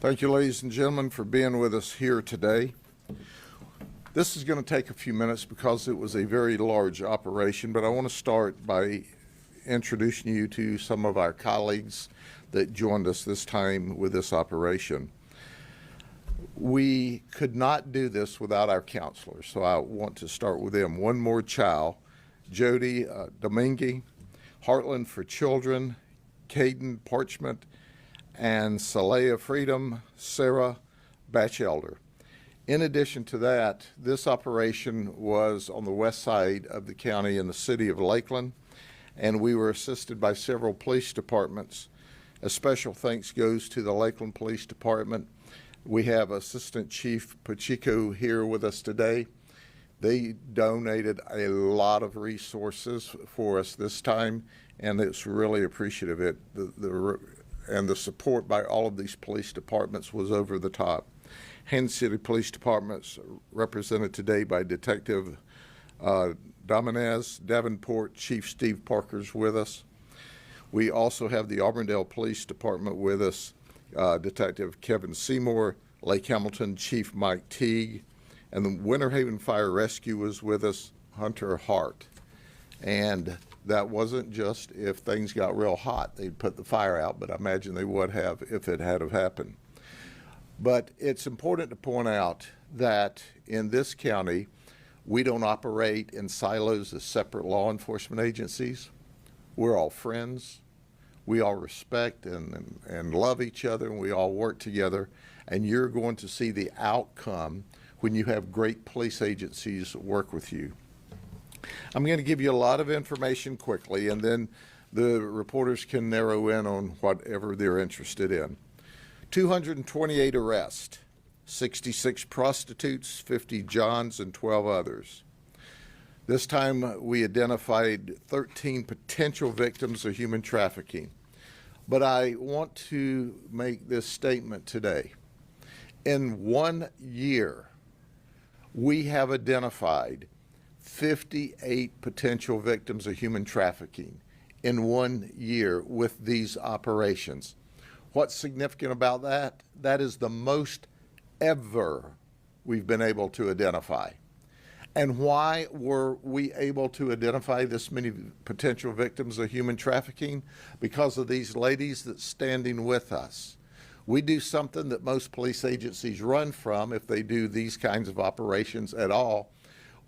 Thank you, ladies and gentlemen, for being with us here today. This is going to take a few minutes because it was a very large operation, but I want to start by introducing you to some of our colleagues that joined us this time with this operation. We could not do this without our counselors, so I want to start with them. One More Child, Jody Domingue, Heartland for Children, Caden Parchment, and Salea Freedom, Sarah Batchelder. In addition to that, this operation was on the west side of the county in the city of Lakeland, and we were assisted by several police departments. A special thanks goes to the Lakeland Police Department. We have Assistant Chief Pacheco here with us today. They donated a lot of resources for us this time, and it's really appreciative. And the support by all of these police departments was over the top. Haines City Police Department's represented today by Detective Dominez. Davenport Chief Steve Parker's with us. We also have the Auburndale Police Department with us, Detective Kevin Seymour, Lake Hamilton Chief Mike Teague, and the Winter Haven Fire Rescue was with us, Hunter Hart. And that wasn't just if things got real hot, they'd put the fire out, but I imagine they would have if it had have happened. But it's important to point out that in this county, we don't operate in silos as separate law enforcement agencies. We're all friends. We all respect and love each other, and we all work together. And you're going to see the outcome when you have great police agencies work with you. I'm going to give you a lot of information quickly, and then the reporters can narrow in on whatever they're interested in. 228 arrests, 66 prostitutes, 50 Johns, and 12 others. This time we identified 13 potential victims of human trafficking. But I want to make this statement today. In 1 year, we have identified 58 potential victims of human trafficking in 1 year with these operations. What's significant about that? That is the most ever we've been able to identify. And why were we able to identify this many potential victims of human trafficking? Because of these ladies that's standing with us. We do something that most police agencies run from if they do these kinds of operations at all.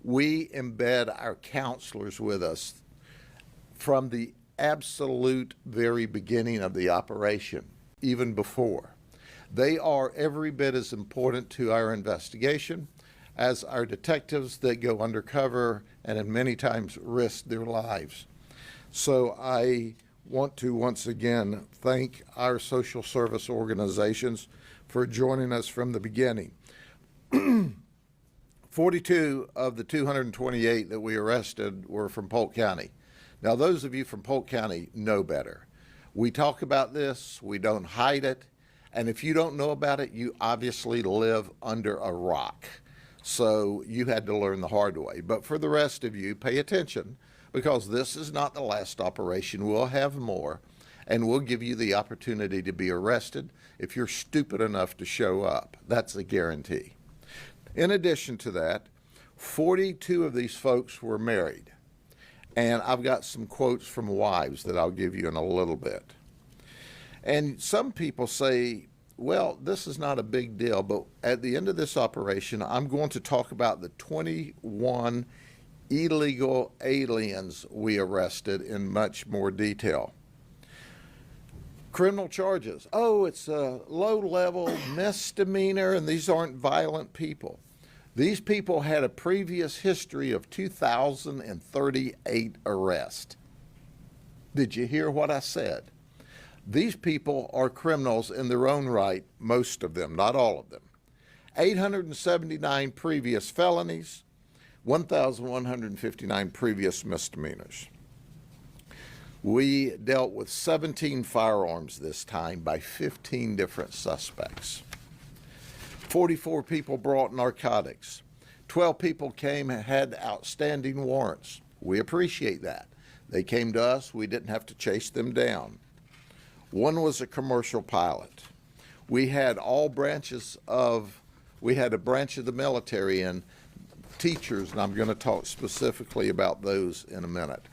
We embed our counselors with us from the absolute very beginning of the operation, even before. They are every bit as important to our investigation as our detectives that go undercover and in many times risk their lives. So I want to once again thank our social service organizations for joining us from the beginning. 42 of the 228 that we arrested were from Polk County. Now, those of you from Polk County know better. We talk about this, we don't hide it, and if you don't know about it, you obviously live under a rock. So you had to learn the hard way. But for the rest of you, pay attention, because this is not the last operation. We'll have more, and we'll give you the opportunity to be arrested if you're stupid enough to show up. That's a guarantee. In addition to that, 42 of these folks were married. And I've got some quotes from wives that I'll give you in a little bit. And some people say, well, this is not a big deal, but at the end of this operation, I'm going to talk about the 21 illegal aliens we arrested in much more detail. Criminal charges. Oh, it's a low-level misdemeanor, and these aren't violent people. These people had a previous history of 2,038 arrests. Did you hear what I said? These people are criminals in their own right, most of them, not all of them. 879 previous felonies, 1,159 previous misdemeanors. We dealt with 17 firearms this time by 15 different suspects. 44 people brought narcotics. 12 people came and had outstanding warrants. We appreciate that. They came to us. We didn't have to chase them down. One was a commercial pilot. We had we had a branch of the military and teachers, and I'm going to talk specifically about those in a minute.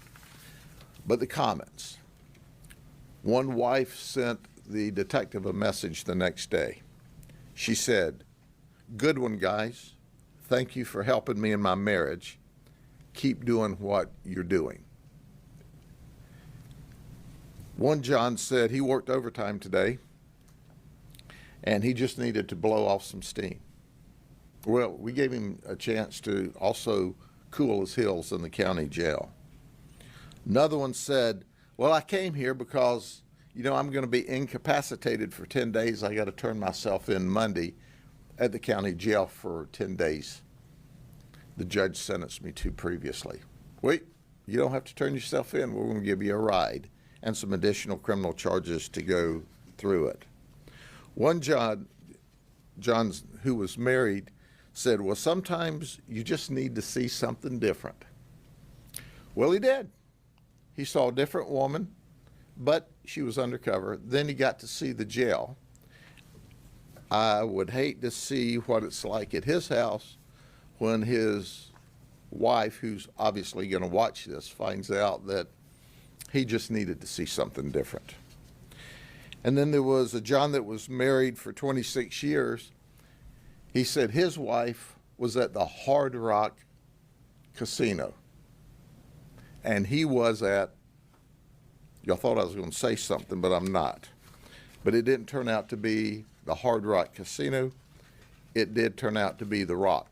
But the comments. One wife sent the detective a message the next day. She said, "Good one, guys. Thank you for helping me in my marriage. Keep doing what you're doing." One John said he worked overtime today and he just needed to blow off some steam. Well, we gave him a chance to also cool his heels in the county jail. Another one said, "Well, I came here because, I'm going to be incapacitated for 10 days. I got to turn myself in Monday at the county jail for 10 days. The judge sentenced me to previously." Wait, you don't have to turn yourself in. We're going to give you a ride and some additional criminal charges to go through it. One John who was married said, "Well, sometimes you just need to see something different." Well, he did. He saw a different woman, but she was undercover. Then he got to see the jail. I would hate to see what it's like at his house when his wife, who's obviously going to watch this, finds out that he just needed to see something different. And then there was a John that was married for 26 years. He said his wife was at the Hard Rock Casino. And he was at, y'all thought I was going to say something, but I'm not. But it didn't turn out to be the Hard Rock Casino. It did turn out to be the Rock,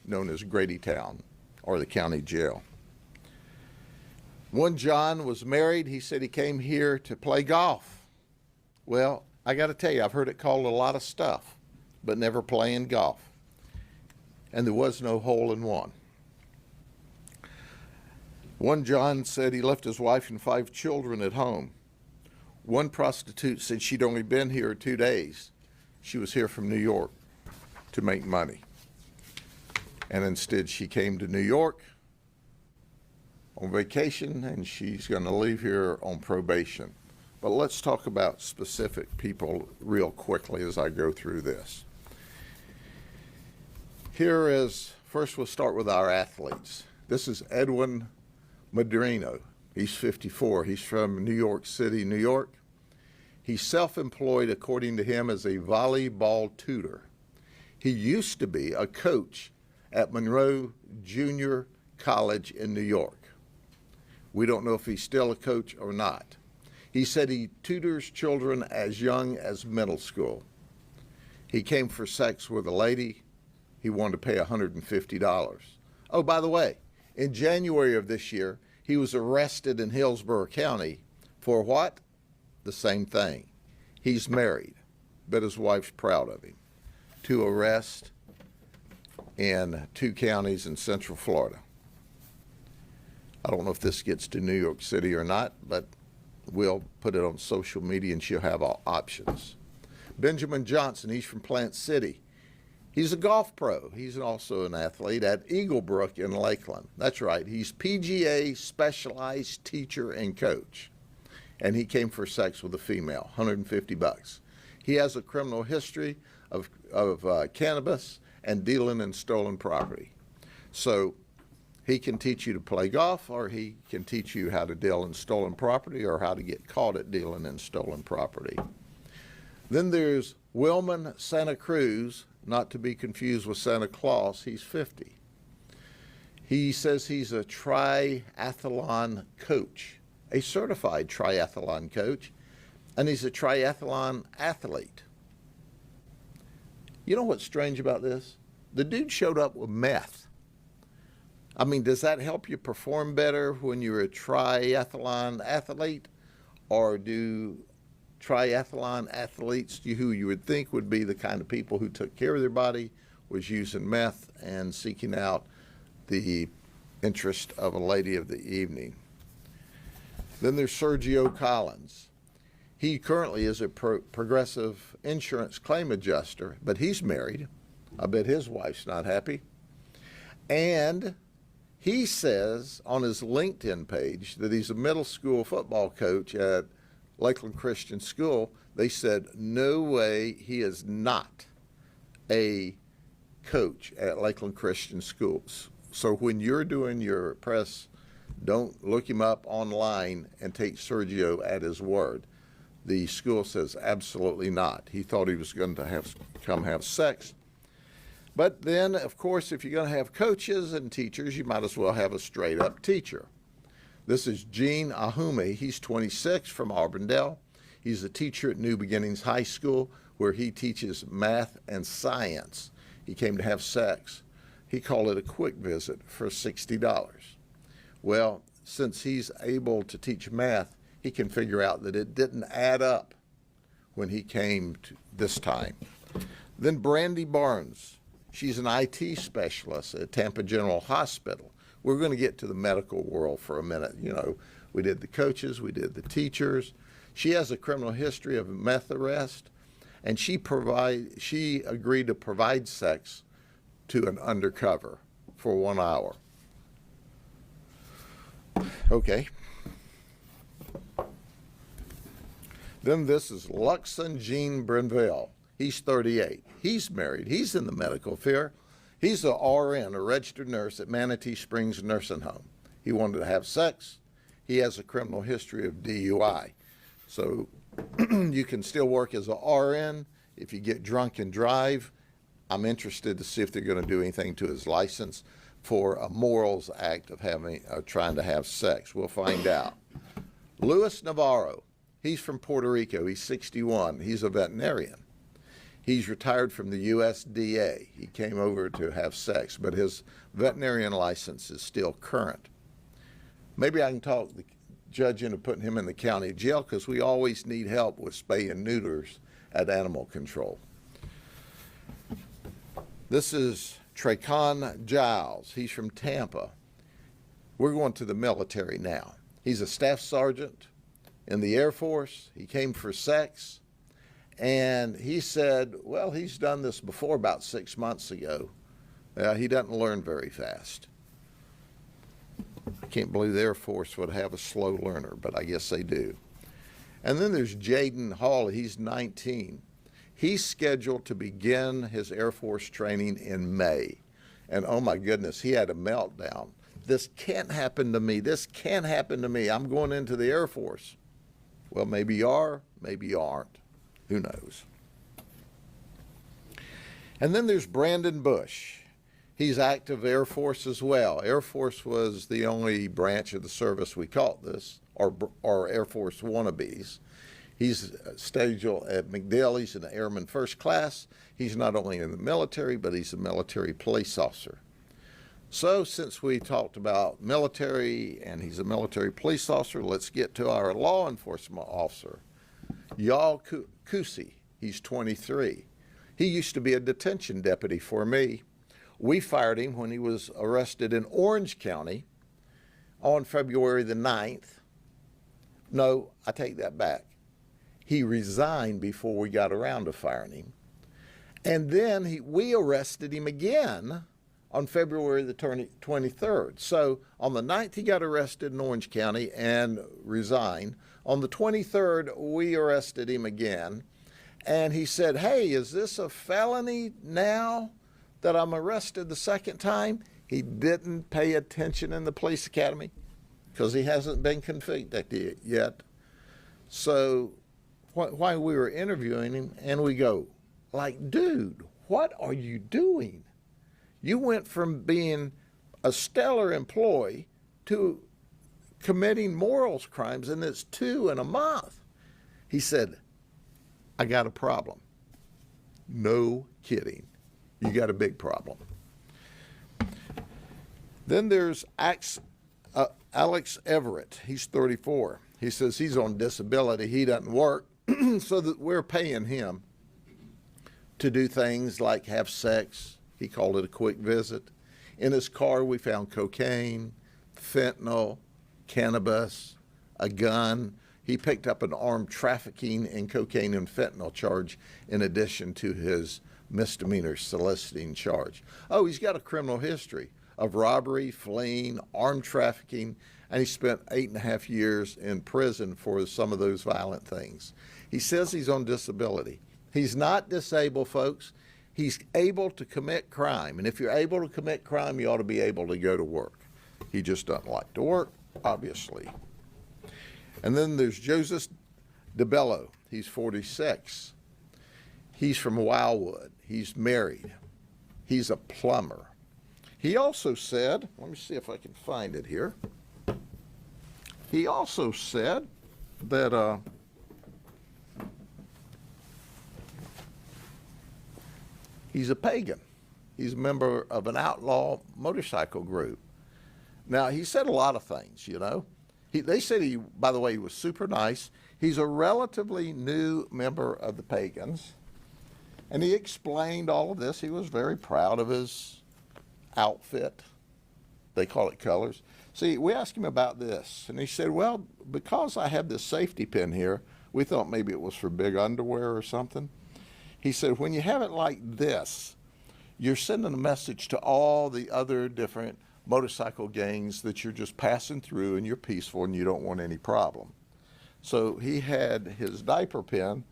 known as Gradytown, or the county jail. One John was married. He said he came here to play golf. Well, I got to tell you, I've heard it called a lot of stuff, but never playing golf. And there was no hole in one. One John said he left his wife and 5 children at home. One prostitute said she'd only been here 2 days. She was here from New York to make money. And instead she came to New York on vacation, and she's going to leave here on probation. But let's talk about specific people real quickly as I go through this. First we'll start with our athletes. This is Edwin Madrino. He's 54. He's from New York City, New York. He's self-employed, according to him, as a volleyball tutor. He used to be a coach at Monroe Junior College in New York. We don't know if he's still a coach or not. He said he tutors children as young as middle school. He came for sex with a lady. He wanted to pay $150. Oh, by the way, in January of this year, he was arrested in Hillsborough County for what? The same thing. He's married, but his wife's proud of him. 2 arrests in 2 counties in Central Florida. I don't know if this gets to New York City or not, but we'll put it on social media and she'll have all options. Benjamin Johnson, he's from Plant City. He's a golf pro. He's also an athlete at Eaglebrook in Lakeland. That's right. He's PGA specialized teacher and coach. And he came for sex with a female, $150. He has a criminal history of cannabis and dealing in stolen property. So he can teach you to play golf, or he can teach you how to deal in stolen property or how to get caught at dealing in stolen property. Then there's Wilman Santa Cruz, not to be confused with Santa Claus. He's 50. He says he's a triathlon coach, a certified triathlon coach, and he's a triathlon athlete. You know what's strange about this? The dude showed up with meth. I mean, does that help you perform better when you're a triathlon athlete? Or do triathlon athletes, who you would think would be the kind of people who took care of their body, was using meth and seeking out the interest of a lady of the evening? Then there's Sergio Collins. He currently is a progressive insurance claim adjuster, but he's married. I bet his wife's not happy. And he says on his LinkedIn page that he's a middle school football coach at Lakeland Christian School. They said, no way, he is not a coach at Lakeland Christian Schools. So when you're doing your press, don't look him up online and take Sergio at his word. The school says absolutely not. He thought he was going to come have sex. But then, of course, if you're going to have coaches and teachers, you might as well have a straight-up teacher. This is Gene Ahume. He's 26 from Auburndale. He's a teacher at New Beginnings High School where he teaches math and science. He came to have sex. He called it a quick visit for $60. Well, since he's able to teach math, he can figure out that it didn't add up when he came to this time. Then Brandy Barnes. She's an IT specialist at Tampa General Hospital. We're going to get to the medical world for a minute. You know, we did the coaches, we did the teachers. She has a criminal history of meth arrest, and she agreed to provide sex to an undercover for 1 hour. Okay. Then this is Luxon Jean Brinville. He's 38. He's married. He's in the medical field. He's a RN, a registered nurse at Manatee Springs Nursing Home. He wanted to have sex. He has a criminal history of DUI. So you can still work as a RN. If you get drunk and drive, I'm interested to see if they're going to do anything to his license for a morals act of trying to have sex. We'll find out. Luis Navarro. He's from Puerto Rico. He's 61. He's a veterinarian. He's retired from the USDA. He came over to have sex, but his veterinarian license is still current. Maybe I can talk the judge into putting him in the county jail because we always need help with spay and neuters at animal control. This is Tracon Giles. He's from Tampa. We're going to the military now. He's a staff sergeant in the Air Force. He came for sex. And he said, well, he's done this before about 6 months ago. He doesn't learn very fast. I can't believe the Air Force would have a slow learner, but I guess they do. And then there's Jaden Hall. He's 19. He's scheduled to begin his Air Force training in May. And oh my goodness, he had a meltdown. This can't happen to me. This can't happen to me. I'm going into the Air Force. Well, maybe you are, maybe you aren't. Who knows? And then there's Brandon Bush. He's active Air Force as well. Air Force was the only branch of the service we caught this, or Air Force wannabes. He's scheduled at MacDill. He's an Airman First Class. He's not only in the military, but he's a military police officer. So since we talked about military and he's a military police officer, let's get to our law enforcement officer. Y'all Kusi, he's 23. He used to be a detention deputy for me. We fired him when he was arrested in Orange County on February the 9th. No, I take that back. He resigned before we got around to firing him. And then we arrested him again on February the 23rd. So on the 9th, he got arrested in Orange County and resigned. On the 23rd, we arrested him again. And he said, hey, is this a felony now that I'm arrested the second time? He didn't pay attention in the police academy because he hasn't been convicted yet. So while we were interviewing him, and we go, like, dude, what are you doing? You went from being a stellar employee to committing morals crimes, and it's 2 in a month. He said, I got a problem. No kidding. You got a big problem. Then there's Alex Everett. He's 34. He says he's on disability. He doesn't work, so that we're paying him to do things like have sex. He called it a quick visit. In his car, we found cocaine, fentanyl, cannabis, a gun. He picked up an armed trafficking and cocaine and fentanyl charge in addition to his misdemeanor soliciting charge. Oh, he's got a criminal history of robbery, fleeing, armed trafficking, and he spent 8.5 years in prison for some of those violent things. He says he's on disability. He's not disabled, folks. He's able to commit crime. And if you're able to commit crime, you ought to be able to go to work. He just doesn't like to work, obviously. And then there's Joseph DeBello. He's 46. He's from Wildwood. He's married. He's a plumber. He also said, let me see if I can find it here. He also said that he's a pagan. He's a member of an outlaw motorcycle group. Now, he said a lot of things, you know. They said he, by the way, he was super nice. He's a relatively new member of the Pagans. And he explained all of this. He was very proud of his outfit. They call it colors. See, we asked him about this, and he said, well, because I have this safety pin here, we thought maybe it was for big underwear or something. He said, when you have it like this, you're sending a message to all the other different motorcycle gangs that you're just passing through and you're peaceful and you don't want any problem. So he had his diaper pin,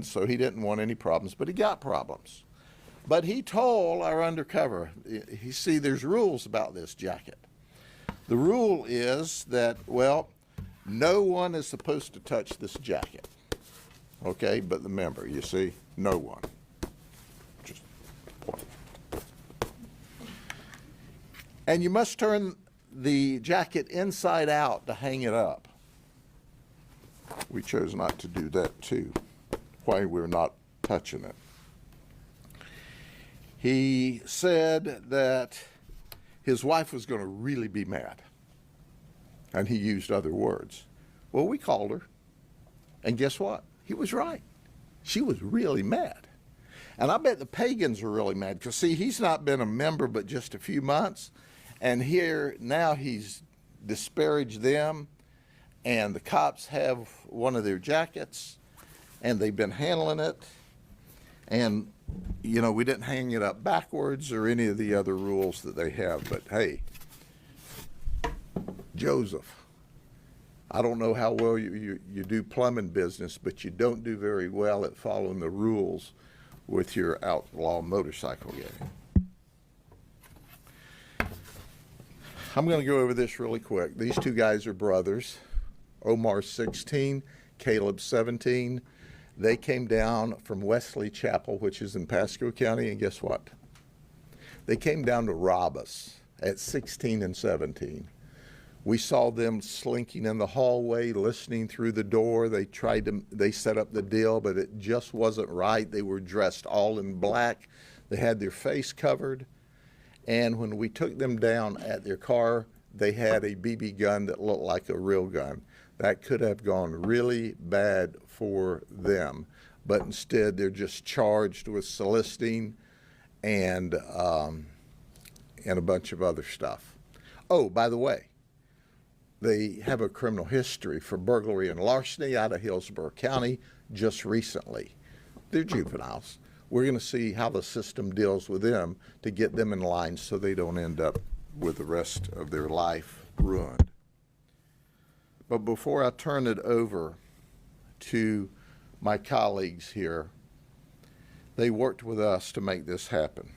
so he didn't want any problems, but he got problems. But he told our undercover, see, there's rules about this jacket. The rule is that, well, no one is supposed to touch this jacket, okay, but the member, you see, no one. Just one. And you must turn the jacket inside out to hang it up. We chose not to do that too, why we're not touching it. He said that his wife was going to really be mad. And he used other words. Well, we called her. And guess what? He was right. She was really mad. And I bet the Pagans were really mad because, see, he's not been a member but just a few months. And here now he's disparaged them. And the cops have one of their jackets. And they've been handling it. And, you know, we didn't hang it up backwards or any of the other rules that they have. But, hey, Joseph, I don't know how well you do plumbing business, but you don't do very well at following the rules with your outlaw motorcycle gang. I'm going to go over this really quick. These two guys are brothers. Omar's 16, Caleb's 17. They came down from Wesley Chapel, which is in Pasco County, and guess what? They came down to rob us at 16 and 17. We saw them slinking in the hallway, listening through the door. They set up the deal, but it just wasn't right. They were dressed all in black. They had their face covered. And when we took them down at their car, they had a BB gun that looked like a real gun. That could have gone really bad for them. But instead, they're just charged with soliciting and a bunch of other stuff. Oh, by the way, they have a criminal history for burglary and larceny out of Hillsborough County just recently. They're juveniles. We're going to see how the system deals with them to get them in line so they don't end up with the rest of their life ruined. But before I turn it over to my colleagues here, they worked with us to make this happen.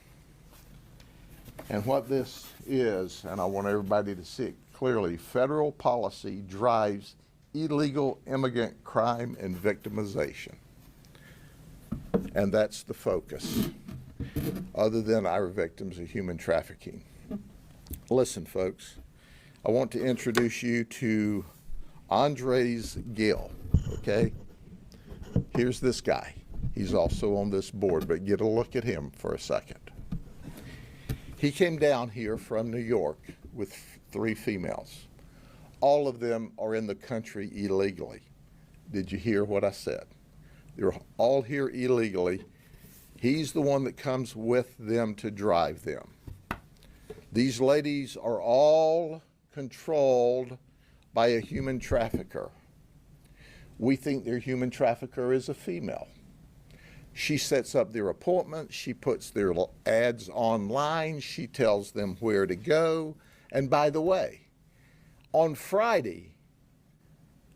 And what this is, and I want everybody to see it clearly, federal policy drives illegal immigrant crime and victimization. And that's the focus, other than our victims of human trafficking. Listen, folks, I want to introduce you to Andres Gill, okay? Here's this guy. He's also on this board, but get a look at him for a second. He came down here from New York with 3 females. All of them are in the country illegally. Did you hear what I said? They're all here illegally. He's the one that comes with them to drive them. These ladies are all controlled by a human trafficker. We think their human trafficker is a female. She sets up their appointments. She puts their ads online. She tells them where to go. And by the way, on Friday,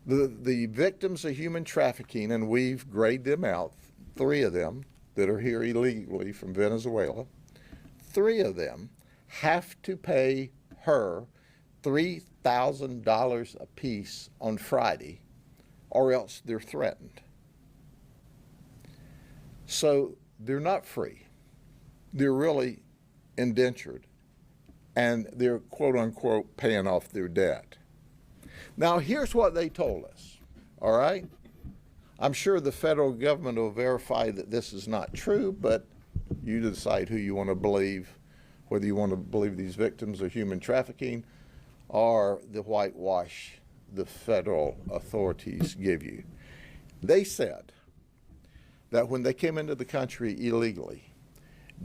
the victims of human trafficking, and we've graded them out, 3 of them that are here illegally from Venezuela, 3 of them have to pay her $3,000 apiece on Friday, or else they're threatened. So they're not free. They're really indentured, and they're quote unquote paying off their debt. Now here's what they told us, all right? I'm sure the federal government will verify that this is not true, but you decide who you want to believe, whether you want to believe these victims of human trafficking or the whitewash the federal authorities give you. They said that when they came into the country illegally,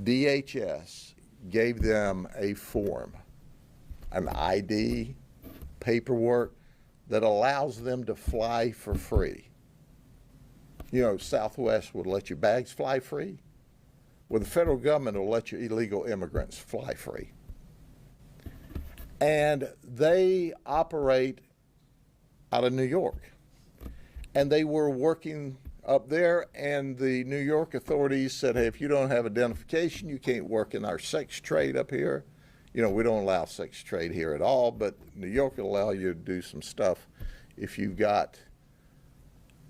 DHS gave them a form, an ID, paperwork that allows them to fly for free. You know, Southwest would let your bags fly free. Well, the federal government will let your illegal immigrants fly free. And they operate out of New York. And they were working up there, and the New York authorities said, hey, if you don't have identification, you can't work in our sex trade up here. You know, we don't allow sex trade here at all, but New York will allow you to do some stuff if you've got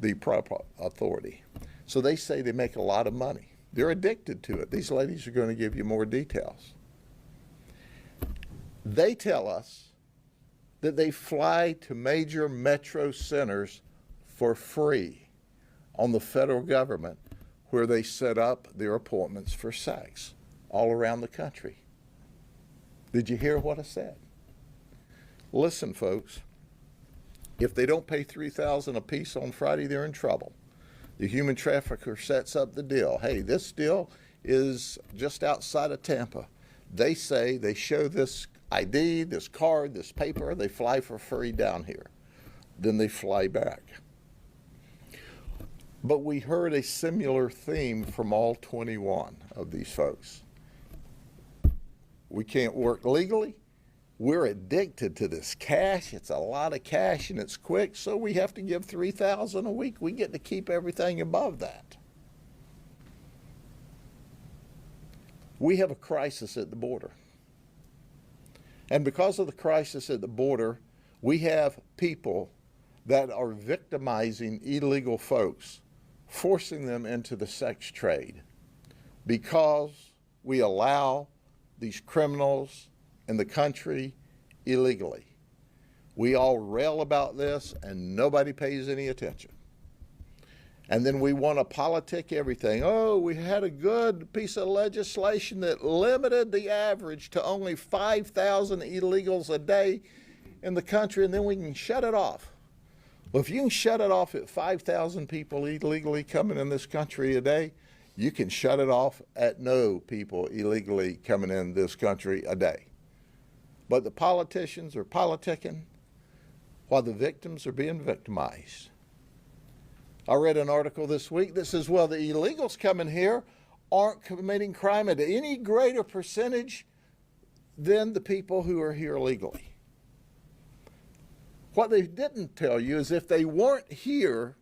the proper authority. So they say they make a lot of money. They're addicted to it. These ladies are going to give you more details. They tell us that they fly to major metro centers for free on the federal government, where they set up their appointments for sex all around the country. Did you hear what I said? Listen, folks, if they don't pay $3,000 apiece on Friday, they're in trouble. The human trafficker sets up the deal. Hey, this deal is just outside of Tampa. They say they show this ID, this card, this paper, they fly for free down here. Then they fly back. But we heard a similar theme from all 21 of these folks. We can't work legally. We're addicted to this cash. It's a lot of cash and it's quick, so we have to give $3,000 a week. We get to keep everything above that. We have a crisis at the border. And because of the crisis at the border, we have people that are victimizing illegal folks, forcing them into the sex trade because we allow these criminals in the country illegally. We all rail about this and nobody pays any attention. And then we want to politic everything. Oh, we had a good piece of legislation that limited the average to only 5,000 illegals a day in the country, and then we can shut it off. Well, if you can shut it off at 5,000 people illegally coming in this country a day, you can shut it off at no people illegally coming in this country a day. But the politicians are politicking while the victims are being victimized. I read an article this week that says, well, the illegals coming here aren't committing crime at any greater percentage than the people who are here legally. What they didn't tell you is if they weren't here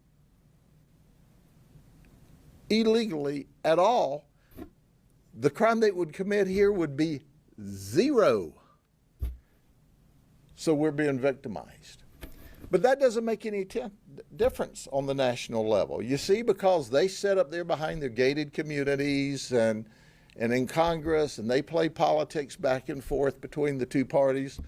illegally at all, the crime they would commit here would be 0. So we're being victimized. But that doesn't make any difference on the national level. You see, because they sit up there behind their gated communities and in Congress, and they play politics back and forth between the two parties,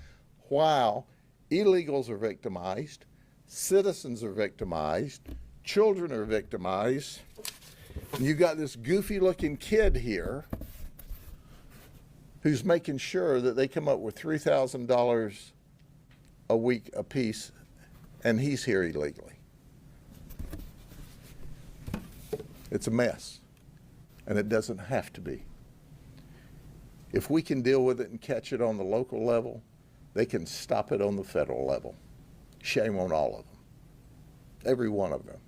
while illegals are victimized, citizens are victimized, children are victimized. And you got this goofy-looking kid here who's making sure that they come up with $3,000 a week apiece, and he's here illegally. It's a mess, and it doesn't have to be. If we can deal with it and catch it on the local level, they can stop it on the federal level. Shame on all of them, every one of them,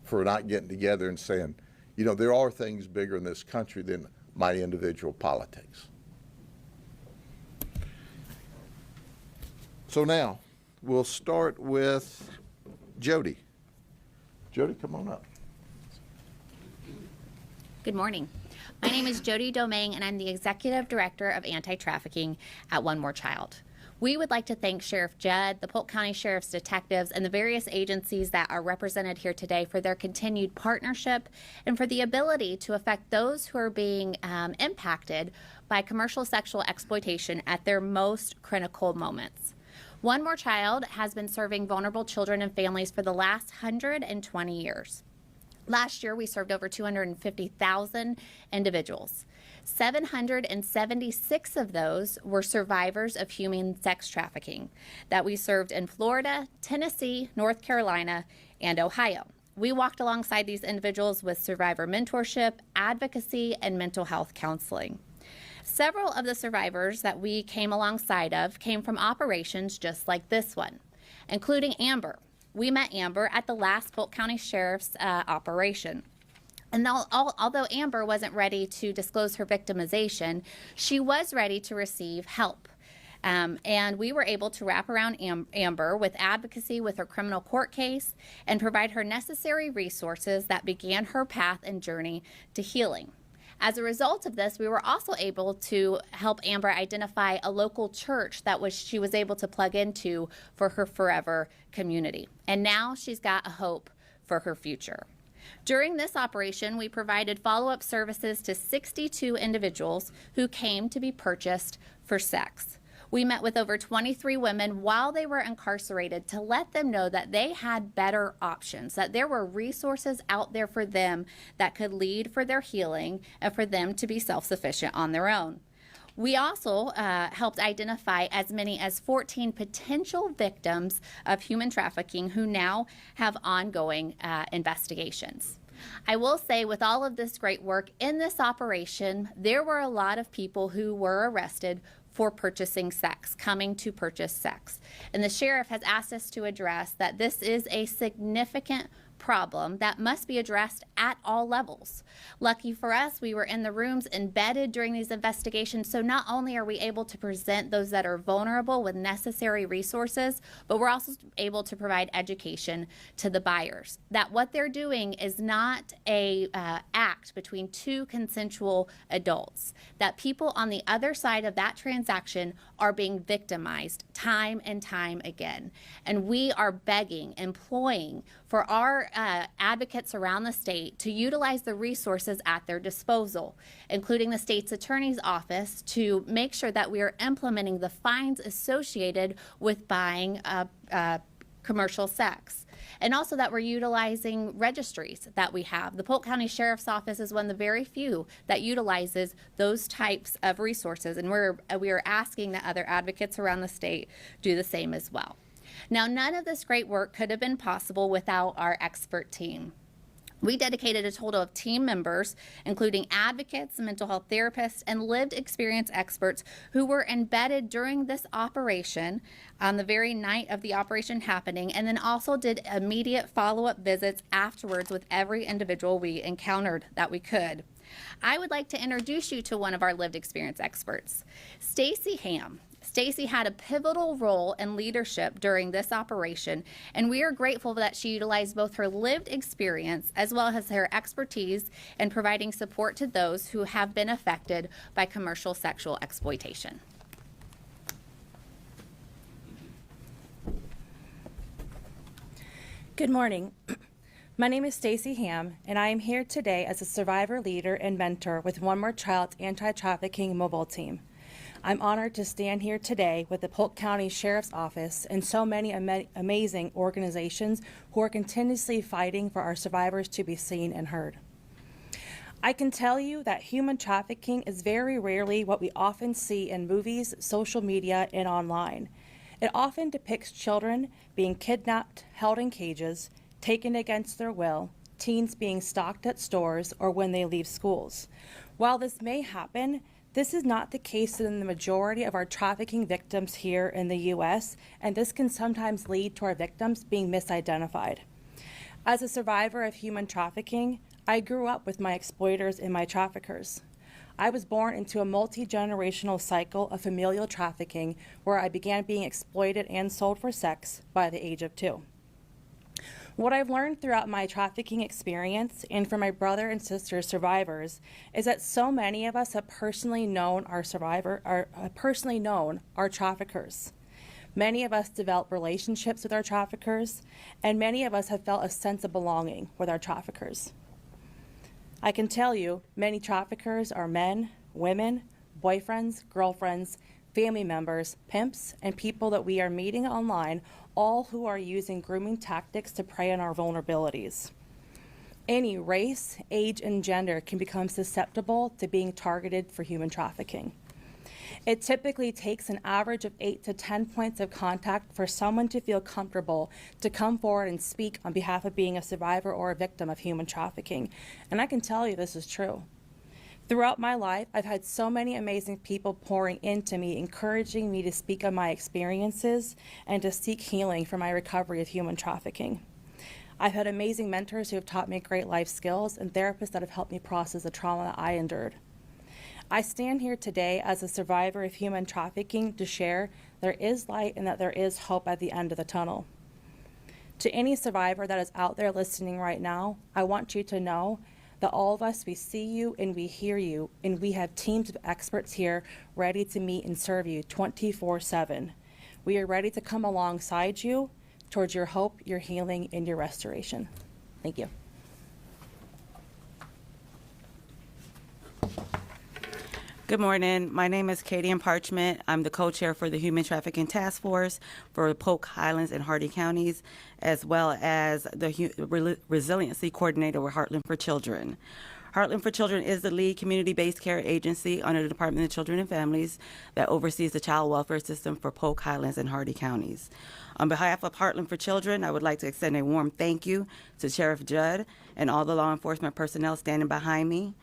for not getting together and saying, you know, there are things bigger in this country than my individual politics. So now, we'll start with Jody. Jody, come on up. Good morning. My name is Jody Domingue, and I'm the Executive Director of Anti-Trafficking at One More Child. We would like to thank Sheriff Judd, the Polk County Sheriff's detectives, and the various agencies that are represented here today for their continued partnership and for the ability to affect those who are being impacted by commercial sexual exploitation at their most critical moments. One More Child has been serving vulnerable children and families for the last 120 years. Last year, we served over 250,000 individuals. 776 of those were survivors of human sex trafficking that we served in Florida, Tennessee, North Carolina, and Ohio. We walked alongside these individuals with survivor mentorship, advocacy, and mental health counseling. Several of the survivors that we came alongside of came from operations just like this one, including Amber. We met Amber at the last Polk County Sheriff's operation. And although Amber wasn't ready to disclose her victimization, she was ready to receive help. And we were able to wrap around Amber with advocacy with her criminal court case and provide her necessary resources that began her path and journey to healing. As a result of this, we were also able to help Amber identify a local church that she was able to plug into for her forever community. And now she's got a hope for her future. During this operation, we provided follow-up services to 62 individuals who came to be purchased for sex. We met with over 23 women while they were incarcerated to let them know that they had better options, that there were resources out there for them that could lead for their healing and for them to be self-sufficient on their own. We also helped identify as many as 14 potential victims of human trafficking who now have ongoing investigations. I will say, with all of this great work in this operation, there were a lot of people who were arrested for purchasing sex, coming to purchase sex. And the sheriff has asked us to address that this is a significant problem that must be addressed at all levels. Lucky for us, we were in the rooms embedded during these investigations, so not only are we able to present those that are vulnerable with necessary resources, but we're also able to provide education to the buyers that what they're doing is not a act between two consensual adults, that people on the other side of that transaction are being victimized time and time again. And we are begging, imploring for our advocates around the state to utilize the resources at their disposal, including the state's attorney's office, to make sure that we are implementing the fines associated with buying commercial sex. And also that we're utilizing registries that we have. The Polk County Sheriff's Office is one of the very few that utilizes those types of resources, and we are asking that other advocates around the state do the same as well. Now, none of this great work could have been possible without our expert team. We dedicated a total of team members, including advocates, mental health therapists, and lived experience experts who were embedded during this operation on the very night of the operation happening, and then also did immediate follow-up visits afterwards with every individual we encountered that we could. I would like to introduce you to one of our lived experience experts, Stacy Ham. Stacy had a pivotal role in leadership during this operation, and we are grateful that she utilized both her lived experience as well as her expertise in providing support to those who have been affected by commercial sexual exploitation. Good morning. My name is Stacy Ham, and I am here today as a survivor leader and mentor with One More Child's anti-trafficking mobile team. I'm honored to stand here today with the Polk County Sheriff's Office and so many amazing organizations who are continuously fighting for our survivors to be seen and heard. I can tell you that human trafficking is very rarely what we often see in movies, social media, and online. It often depicts children being kidnapped, held in cages, taken against their will, teens being stalked at stores or when they leave schools. While this may happen, this is not the case in the majority of our trafficking victims here in the U.S., and this can sometimes lead to our victims being misidentified. As a survivor of human trafficking, I grew up with my exploiters and my traffickers. I was born into a multi-generational cycle of familial trafficking where I began being exploited and sold for sex by the age of 2. What I've learned throughout my trafficking experience and from my brother and sister survivors is that so many of us have personally known our traffickers. Many of us develop relationships with our traffickers, and many of us have felt a sense of belonging with our traffickers. I can tell you, many traffickers are men, women, boyfriends, girlfriends, family members, pimps, and people that we are meeting online, all who are using grooming tactics to prey on our vulnerabilities. Any race, age, and gender can become susceptible to being targeted for human trafficking. It typically takes an average of 8 to 10 points of contact for someone to feel comfortable to come forward and speak on behalf of being a survivor or a victim of human trafficking. And I can tell you this is true. Throughout my life, I've had so many amazing people pouring into me, encouraging me to speak on my experiences and to seek healing for my recovery of human trafficking. I've had amazing mentors who have taught me great life skills and therapists that have helped me process the trauma that I endured. I stand here today as a survivor of human trafficking to share there is light and that there is hope at the end of the tunnel. To any survivor that is out there listening right now, I want you to know that all of us, we see you and we hear you, and we have teams of experts here ready to meet and serve you 24/7. We are ready to come alongside you towards your hope, your healing, and your restoration. Thank you. Good morning. My name is Katie Parchment. I'm the co-chair for the Human Trafficking Task Force for Polk, Highlands, and Hardee counties, as well as the Resiliency Coordinator with Heartland for Children. Heartland for Children is the lead community-based care agency under the Department of Children and Families that oversees the child welfare system for Polk, Highlands, and Hardee counties. On behalf of Heartland for Children, I would like to extend a warm thank you to Sheriff Judd and all the law enforcement personnel standing behind me.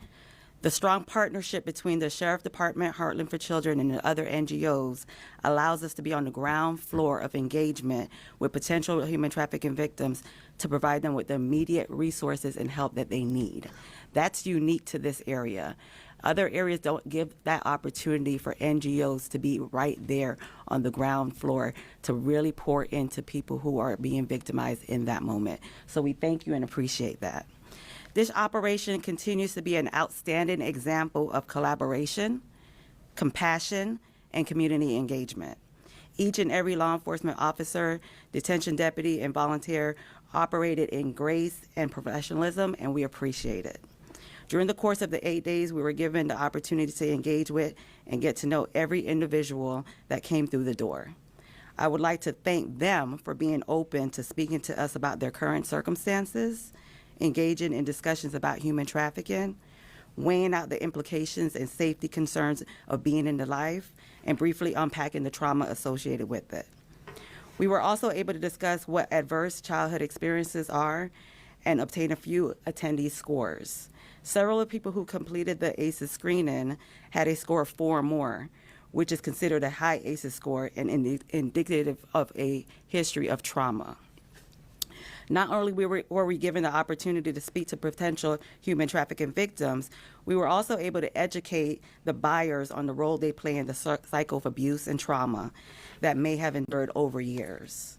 The strong partnership between the Sheriff Department, Heartland for Children, and the other NGOs allows us to be on the ground floor of engagement with potential human trafficking victims to provide them with the immediate resources and help that they need. That's unique to this area. Other areas don't give that opportunity for NGOs to be right there on the ground floor to really pour into people who are being victimized in that moment. So we thank you and appreciate that. This operation continues to be an outstanding example of collaboration, compassion, and community engagement. Each and every law enforcement officer, detention deputy, and volunteer operated in grace and professionalism, and we appreciate it. During the course of the 8 days, we were given the opportunity to engage with and get to know every individual that came through the door. I would like to thank them for being open to speaking to us about their current circumstances, engaging in discussions about human trafficking, weighing out the implications and safety concerns of being in the life, and briefly unpacking the trauma associated with it. We were also able to discuss what adverse childhood experiences are and obtain a few attendee scores. Several of the people who completed the ACEs screening had a score of 4 or more, which is considered a high ACEs score and indicative of a history of trauma. Not only were we given the opportunity to speak to potential human trafficking victims, we were also able to educate the buyers on the role they play in the cycle of abuse and trauma that may have endured over years.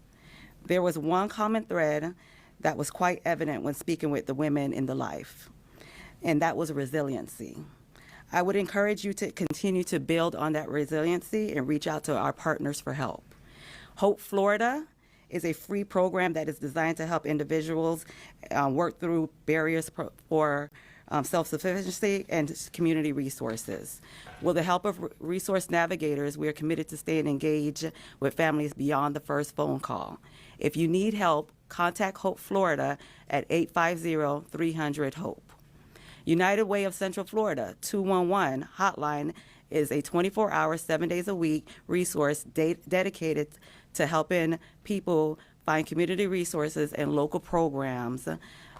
There was one common thread that was quite evident when speaking with the women in the life, and that was resiliency. I would encourage you to continue to build on that resiliency and reach out to our partners for help. Hope Florida is a free program that is designed to help individuals work through barriers for self-sufficiency and community resources. With the help of resource navigators, we are committed to staying engaged with families beyond the first phone call. If you need help, contact Hope Florida at 850-300-HOPE. United Way of Central Florida 211 hotline is a 24-hour, 7 days a week resource dedicated to helping people find community resources and local programs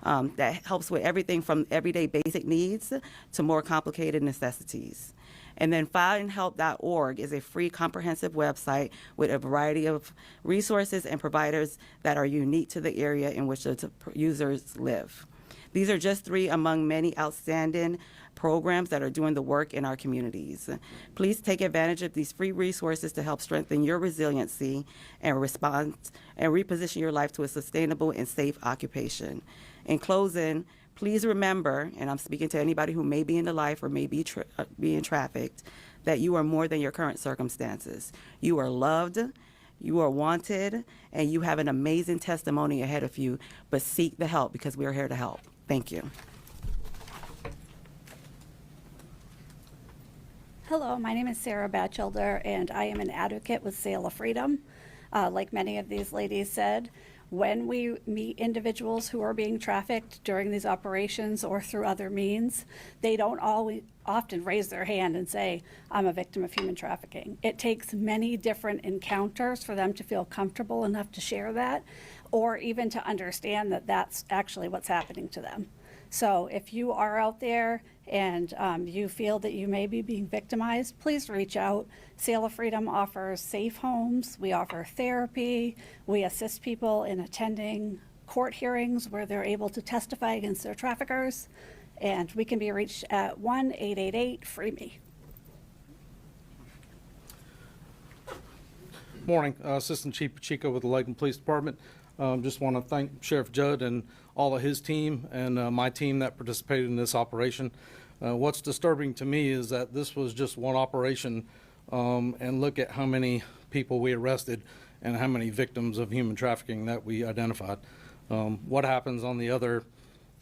that helps with everything from everyday basic needs to more complicated necessities. And then findhelp.org is a free comprehensive website with a variety of resources and providers that are unique to the area in which the users live. These are just 3 among many outstanding programs that are doing the work in our communities. Please take advantage of these free resources to help strengthen your resiliency and response and reposition your life to a sustainable and safe occupation. In closing, please remember, and I'm speaking to anybody who may be in the life or may be being trafficked, that you are more than your current circumstances. You are loved, you are wanted, and you have an amazing testimony ahead of you, but seek the help because we are here to help. Thank you. Hello, my name is Sarah Batchelder, and I am an advocate with Sail of Freedom. Like many of these ladies said, when we meet individuals who are being trafficked during these operations or through other means, they don't often raise their hand and say, I'm a victim of human trafficking. It takes many different encounters for them to feel comfortable enough to share that, or even to understand that that's actually what's happening to them. So if you are out there and you feel that you may be being victimized, please reach out. Sail of Freedom offers safe homes. We offer therapy. We assist people in attending court hearings where they're able to testify against their traffickers. And we can be reached at 1-888-FREE-ME. Morning, Assistant Chief Pacheco with the Lakeland Police Department. Just want to thank Sheriff Judd and all of his team and my team that participated in this operation. What's disturbing to me is that this was just one operation, and look at how many people we arrested and how many victims of human trafficking that we identified. What happens on the other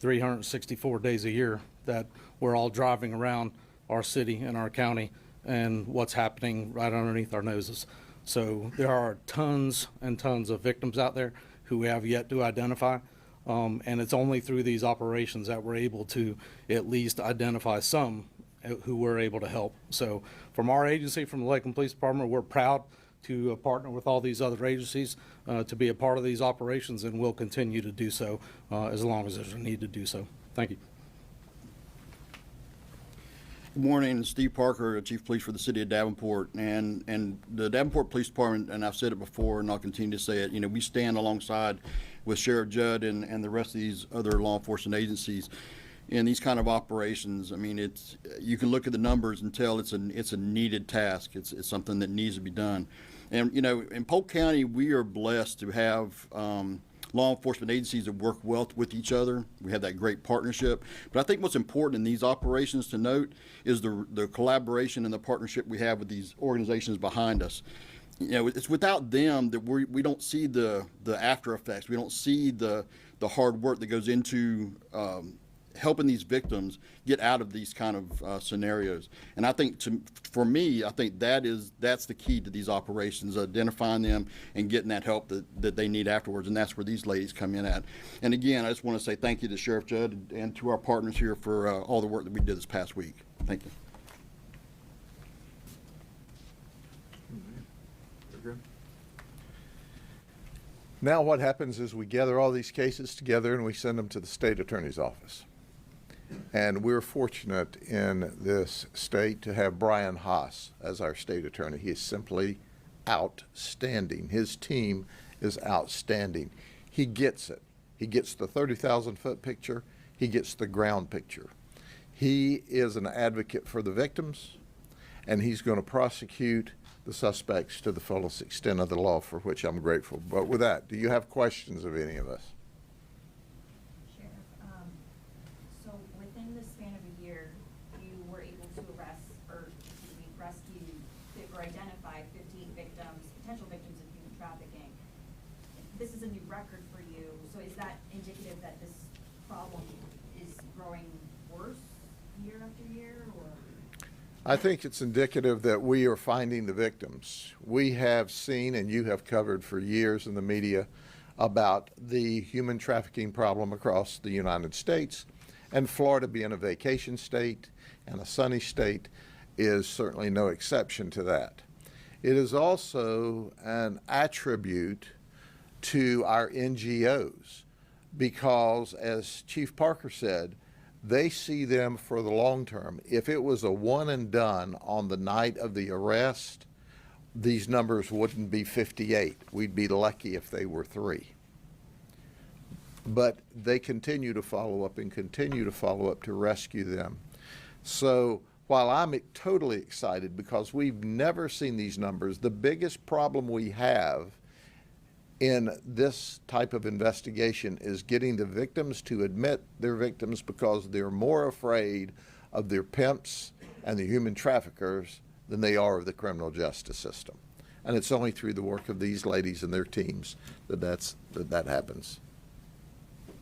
364 days a year that we're all driving around our city and our county, and what's happening right underneath our noses. So there are tons and tons of victims out there who we have yet to identify, and it's only through these operations that we're able to at least identify some who we're able to help. So from our agency, from the Lakeland Police Department, we're proud to partner with all these other agencies to be a part of these operations, and we'll continue to do so as long as there's a need to do so. Thank you. Good morning, Steve Parker, Chief of Police for the City of Davenport, and the Davenport Police Department, and I've said it before and I'll continue to say it, we stand alongside with Sheriff Judd and the rest of these other law enforcement agencies in these kind of operations. I mean, you can look at the numbers and tell it's a needed task. It's something that needs to be done. And, in Polk County, we are blessed to have law enforcement agencies that work well with each other. We have that great partnership. But I think what's important in these operations to note is the collaboration and the partnership we have with these organizations behind us. It's without them that we don't see the after effects. We don't see the hard work that goes into helping these victims get out of these kind of scenarios. And I think for me, I think that's the key to these operations, identifying them and getting that help that they need afterwards. And that's where these ladies come in at. And again, I just want to say thank you to Sheriff Judd and to our partners here for all the work that we did this past week. Thank you. Now what happens is we gather all these cases together and we send them to the state attorney's office. And we're fortunate in this state to have Brian Haas as our state attorney. He is simply outstanding. His team is outstanding. He gets it. He gets the 30,000-foot picture. He gets the ground picture. He is an advocate for the victims, and he's going to prosecute the suspects to the fullest extent of the law, for which I'm grateful. But with that, do you have questions of any of us? So within the span of a year, you were able to rescue or identify 15 victims, potential victims of human trafficking. This is a new record for you. So is that indicative that this problem is growing worse year after year, or? I think it's indicative that we are finding the victims. We have seen, and you have covered for years in the media, about the human trafficking problem across the United States. And Florida, being a vacation state and a sunny state, is certainly no exception to that. It is also an attribute to our NGOs because, as Chief Parker said, they see them for the long term. If it was a one and done on the night of the arrest, these numbers wouldn't be 58. We'd be lucky if they were 3. but they continue to follow up and continue to follow up to rescue them. So while I'm totally excited because we've never seen these numbers, the biggest problem we have in this type of investigation is getting the victims to admit they're victims because they're more afraid of their pimps and the human traffickers than they are of the criminal justice system. And it's only through the work of these ladies and their teams that happens.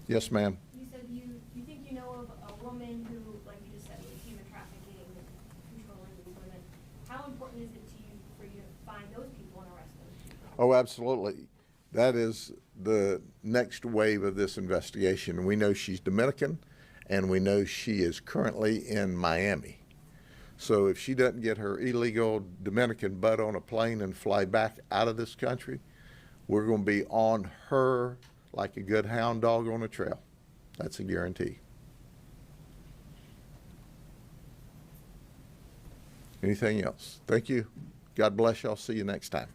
Yes, ma'am. You said you think you know of a woman who, like you just said, was human trafficking, controlling these women. How important is it to you for you to find those people and arrest those people? Oh, absolutely. That is the next wave of this investigation. We know she's Dominican, and we know she is currently in Miami. So if she doesn't get her illegal Dominican butt on a plane and fly back out of this country, we're going to be on her like a good hound dog on a trail. That's a guarantee. Anything else? Thank you. God bless you. I'll see you next time.